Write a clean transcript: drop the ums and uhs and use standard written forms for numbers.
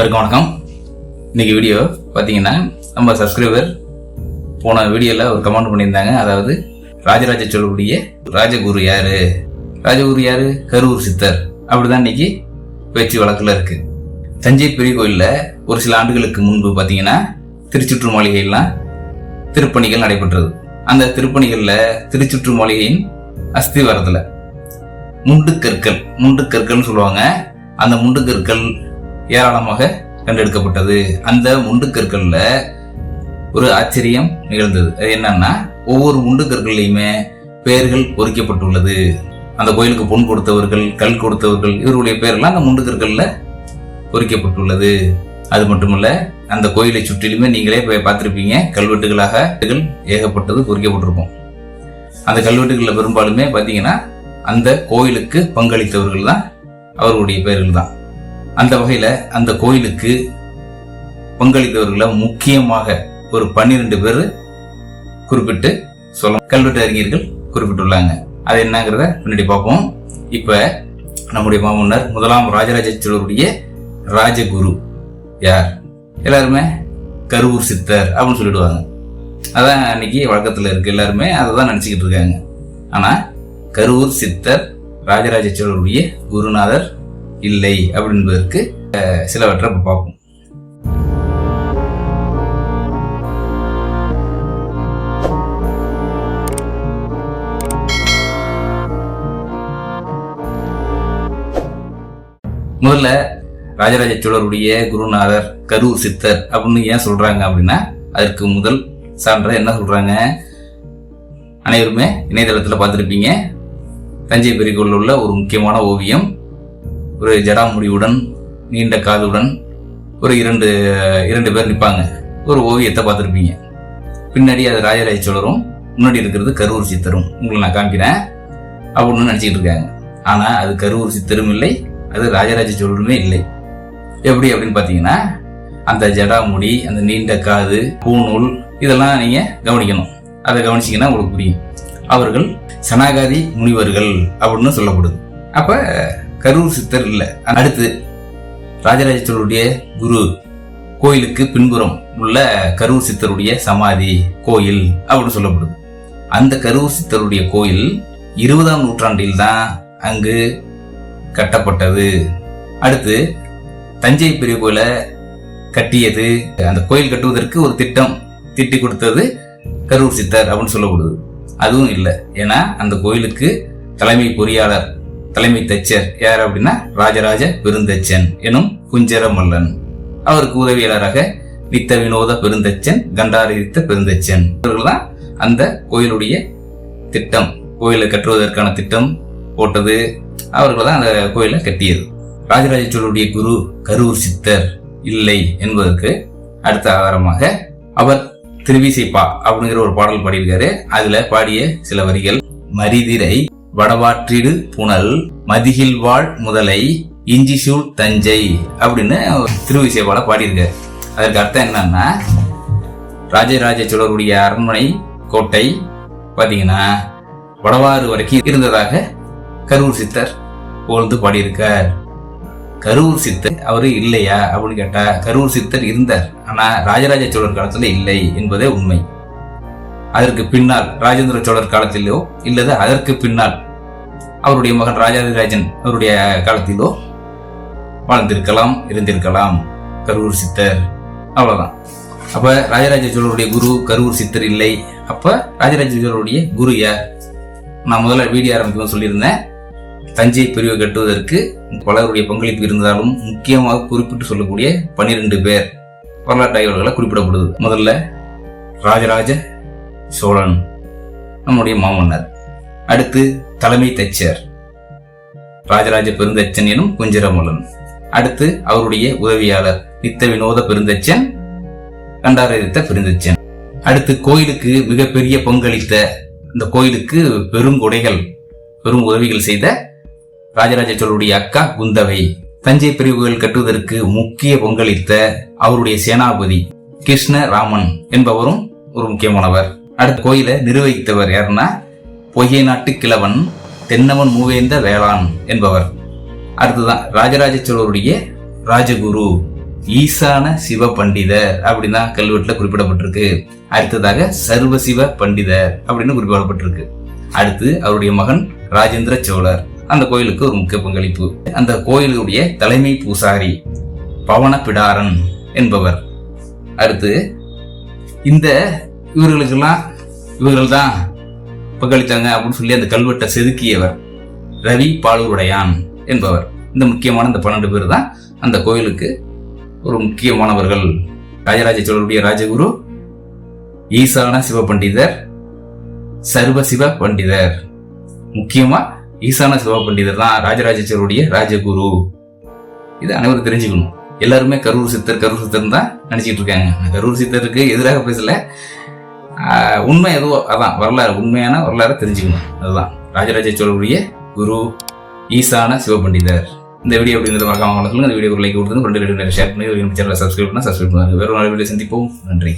எல்லாருக்கும் வணக்கம். இன்னைக்கு வீடியோ பார்த்தீங்கன்னா நம்ம சப்ஸ்கிரைபர் போன வீடியோவில் ஒரு கமெண்ட் பண்ணியிருந்தாங்க. அதாவது ராஜராஜ சோழருடைய ராஜகுரு யாரு, ராஜகுரு யாரு, கரூர் சித்தர். அப்படிதான் இன்னைக்கு பேச்சு வழக்கில் இருக்கு. தஞ்சை பெரிய கோயிலில் ஒரு சில ஆண்டுகளுக்கு முன்பு பார்த்தீங்கன்னா திருச்சுற்று மாளிகையெல்லாம் திருப்பணிகள் நடைபெற்றது. அந்த திருப்பணிகளில் திருச்சுற்று மாளிகையின் அஸ்திவாரத்தில் முண்டுக்கற்கள்னு சொல்லுவாங்க. அந்த முண்டுக்கற்கள் ஏராளமாக கண்டெடுக்கப்பட்டது. அந்த முண்டுக்கற்கள்ல ஒரு ஆச்சரியம் நிகழ்ந்தது. அது என்னன்னா, ஒவ்வொரு முண்டுக்கற்கள்லையுமே பெயர்கள் பொறிக்கப்பட்டுள்ளது. அந்த கோயிலுக்கு பொன் கொடுத்தவர்கள், கல் கொடுத்தவர்கள், இவருடைய பெயரெல்லாம் அந்த முண்டுக்கற்கள்ல பொறிக்கப்பட்டுள்ளது. அது மட்டுமல்ல, அந்த கோயிலை சுற்றிலுமே நீங்களே போய் பார்த்திருப்பீங்க, கல்வெட்டுகளாக ஏகப்பட்டது பொறிக்கப்பட்டிருக்கும். அந்த கல்வெட்டுகள்ல பெரும்பாலுமே பாத்தீங்கன்னா அந்த கோயிலுக்கு பங்களித்தவர்கள் தான் அவர்களுடைய பெயர்கள் தான். அந்த வகையில அந்த கோயிலுக்கு பங்களித்தவர்களை முக்கியமாக ஒரு 12 பேர் குறிப்பிட்டு சொல்ல கல்வெட்டு அறிஞர்கள் குறிப்பிட்டுள்ளாங்க. அது என்னங்கிறத பின்னாடி பார்ப்போம். இப்ப நம்முடைய மாமன்னர் முதலாம் ராஜராஜ சோழருடைய ராஜகுரு யார்? எல்லாருமே கரூர் சித்தர் அப்படின்னு சொல்லிடுவாங்க. அதான் அன்னைக்கு வழக்கத்துல இருக்கு. எல்லாருமே அதை தான் நினைச்சுக்கிட்டு இருக்காங்க. ஆனா கரூர் சித்தர் ராஜராஜ சோழருடைய குருநாதர் இல்லை அப்படின்பதற்கு சிலவற்றை பார்ப்போம். முதல்ல ராஜராஜ சோழருடைய குருநாதர் கரூர் சித்தர் அப்படின்னு ஏன் சொல்றாங்க அப்படின்னா, அதற்கு முதல் சான்ற என்ன சொல்றாங்க, அனைவருமே இணையதளத்தில் பார்த்துருப்பீங்க. தஞ்சை பெரிய கோயிலில் உள்ள ஒரு முக்கியமான ஓவியம், ஒரு ஜடாமுடியுடன் நீண்ட காதுடன் ஒரு இரண்டு பேர் நிற்பாங்க. ஒரு ஓவியத்தை பார்த்துருப்பீங்க. பின்னாடி அது ராஜராஜ சோழரும், முன்னாடி இருக்கிறது கரூர் சித்தரும். உங்களை நான் காமிக்கிறேன் அப்படின்னு நினச்சிக்கிட்டு இருக்காங்க. ஆனால் அது கரூர் சித்தரும் இல்லை, அது ராஜராஜ சோழருமே இல்லை. எப்படி அப்படின்னு பார்த்தீங்கன்னா, அந்த ஜடாமுடி, அந்த நீண்ட காது, பூநூல், இதெல்லாம் நீங்கள் கவனிக்கணும். அதை கவனிச்சிங்கன்னா உங்களுக்கு புரியும். அவர்கள் சனாகாதி முனிவர்கள் அப்படின்னு சொல்லப்படுது. அப்ப கரூர் சித்தர் இல்லை. அடுத்து ராஜராஜ சோழருடைய குரு கோயிலுக்கு பின்புறம் உள்ள கரூர் சித்தருடைய சமாதி கோயில் அப்படின்னு சொல்லப்படுது. அந்த கரூர் சித்தருடைய கோயில் 20ஆம் நூற்றாண்டில் தான் அங்கு கட்டப்பட்டது. அடுத்து தஞ்சை பெரிய கோயிலை கட்டியது, அந்த கோயில் கட்டுவதற்கு ஒரு திட்டம் தீட்டி கொடுத்தது கரூர் சித்தர் அப்படின்னு சொல்லப்படுது. அதுவும் இல்லை. ஏன்னா அந்த கோயிலுக்கு தலைமை பொறியாளர், தலைமை தச்சர் யார் அப்படின்னா ராஜராஜ பெருந்தச்சன் எனும் குஞ்சர மல்லன். அவருக்கு உதவியாளராக நித்த வினோத பெருந்தச்சன், கண்டாரித்த பெருந்தச்சன், இவர்கள் தான் அந்த கோயிலுடைய திட்டம், கோயிலை கட்டுவதற்கான திட்டம் போட்டது. அவர்கள் தான் அந்த கோயிலை கட்டியது. ராஜராஜ சோழருடைய குரு கரூர் சித்தர் இல்லை என்பதற்கு அடுத்த ஆதாரமாக அவர் திருவிசைப்பா அப்படிங்கிற ஒரு பாடல் பாடியிருக்காரு. அதுல பாடிய சில வரிகள், மரிதிரை வடவாற்றிடு புனல் மதிகில் வாழ் முதலை இஞ்சிசூழ் தஞ்சை அப்படின்னு திருவிசைப்பால பாடியிருக்காரு. அதற்கு அர்த்தம் என்னன்னா, ராஜராஜ சோழருடைய அரண்மனை கோட்டை பாத்தீங்கன்னா வடவாறு வரைக்கும் இருந்ததாக கரூர் சித்தர் புகழ்ந்து பாடியிருக்கார். கரூர் சித்தர் அவரு இல்லையா அப்படின்னு கேட்டா, கரூர் சித்தர் இருந்தார். ஆனா ராஜராஜ சோழர் காலத்துல இல்லை என்பதே உண்மை. அதற்கு பின்னால் ராஜேந்திர சோழர் காலத்திலோ இல்லது அதற்கு பின்னால் அவருடைய மகன் ராஜாதிராஜன் அவருடைய காலத்திலோ வாழ்ந்திருக்கலாம், இருந்திருக்கலாம் கரூர் சித்தர். அவ்வளவுதான். அப்ப ராஜராஜ சோழருடைய குரு கரூர் சித்தர் இல்லை. அப்ப ராஜராஜ சோழருடைய குரு யார்? நான் முதல்ல வீடியோ ஆரம்பிக்கும் சொல்லியிருந்தேன். தஞ்சை பிரிவு கட்டுவதற்கு பலருடைய பங்களிப்பு இருந்தாலும் முக்கியமாக குறிப்பிட்டு சொல்லக்கூடிய 12 பேர் வரலாற்று ஆய்வாளர்களை குறிப்பிடப்படுது. முதல்ல ராஜராஜ சோழன், நம்முடைய மாமன்னர். அடுத்து தலைமை தச்சர் ராஜராஜ பெருந்தச்சன் எனும் குஞ்சரமல்லன். அடுத்து அவருடைய உதவியாளர் நித்த வினோத பெருந்தச்சன், கண்டாரதித்த பெருந்தச்சன். அடுத்து கோயிலுக்கு மிகப்பெரிய பங்களித்த, இந்த கோயிலுக்கு பெரும் கொடைகள், பெரும் உதவிகள் செய்த ராஜராஜ சோழருடைய அக்கா குந்தவை. தஞ்சை பெரிய கோயில் கட்டுவதற்கு முக்கிய பங்களித்த அவருடைய சேனாபதி கிருஷ்ணராமன் என்பவரும் ஒரு முக்கியமானவர். அடுத்த கோயிலை நிர்வகித்தவர் யாருன்னா பொய்கை நாட்டு கிழவன் தென்னவன் மூவேந்த வேளான் என்பவர். அடுத்துதான் ராஜராஜ சோழருடைய ராஜகுரு ஈசான சிவ பண்டிதர் அப்படின்னு தான் கல்வெட்டுல குறிப்பிடப்பட்டிருக்கு. அடுத்ததாக சர்வ சிவ பண்டிதர் அப்படின்னு குறிப்பிடப்பட்டிருக்கு. அடுத்து அவருடைய மகன் ராஜேந்திர சோழர் அந்த கோயிலுக்கு ஒரு முக்கிய பங்களிப்பு. அந்த கோயிலுடைய தலைமை பூசாரி பவன பிடாரன் என்பவர். அடுத்து இந்த இவர்கள் தான் பங்களித்தாங்க அப்படின்னு சொல்லி அந்த கல்வெட்டை செதுக்கியவர் ரவி பாலூருடையான் என்பவர். இந்த முக்கியமான இந்த 12 பேர் தான் அந்த கோயிலுக்கு ஒரு முக்கியமானவர்கள். ராஜராஜ சோழருடைய ராஜகுரு ஈசான சிவ பண்டிதர், சர்வ சிவ பண்டிதர். முக்கியமா ஈசான சிவ பண்டிதர் தான் ராஜராஜ சோழருடைய ராஜகுரு. இது அனைவரும் தெரிஞ்சுக்கணும். எல்லாருமே கரூர் சித்தர் தான் நினைச்சிட்டு இருக்காங்க. கரூர் சித்தருக்கு எதிராக பேசல, உண்மை எதுவோ அதான் வரலாறு, உண்மையான வரலாறு தெரிஞ்சுக்கணும். அதுதான் ராஜராஜ சோழருடைய குரு ஈசான சிவ பண்டிதர். இந்த வீடியோ அப்படிங்கிறது மறக்காம சொல்லுங்க. இந்த வீடியோ லைக் கொடுத்து 2 ஷேர் பண்ணி சேனலை சப்ஸ்கிரைப் பண்ணுங்க. வேற ஒரு வீடியோ சந்திப்போம். நன்றி.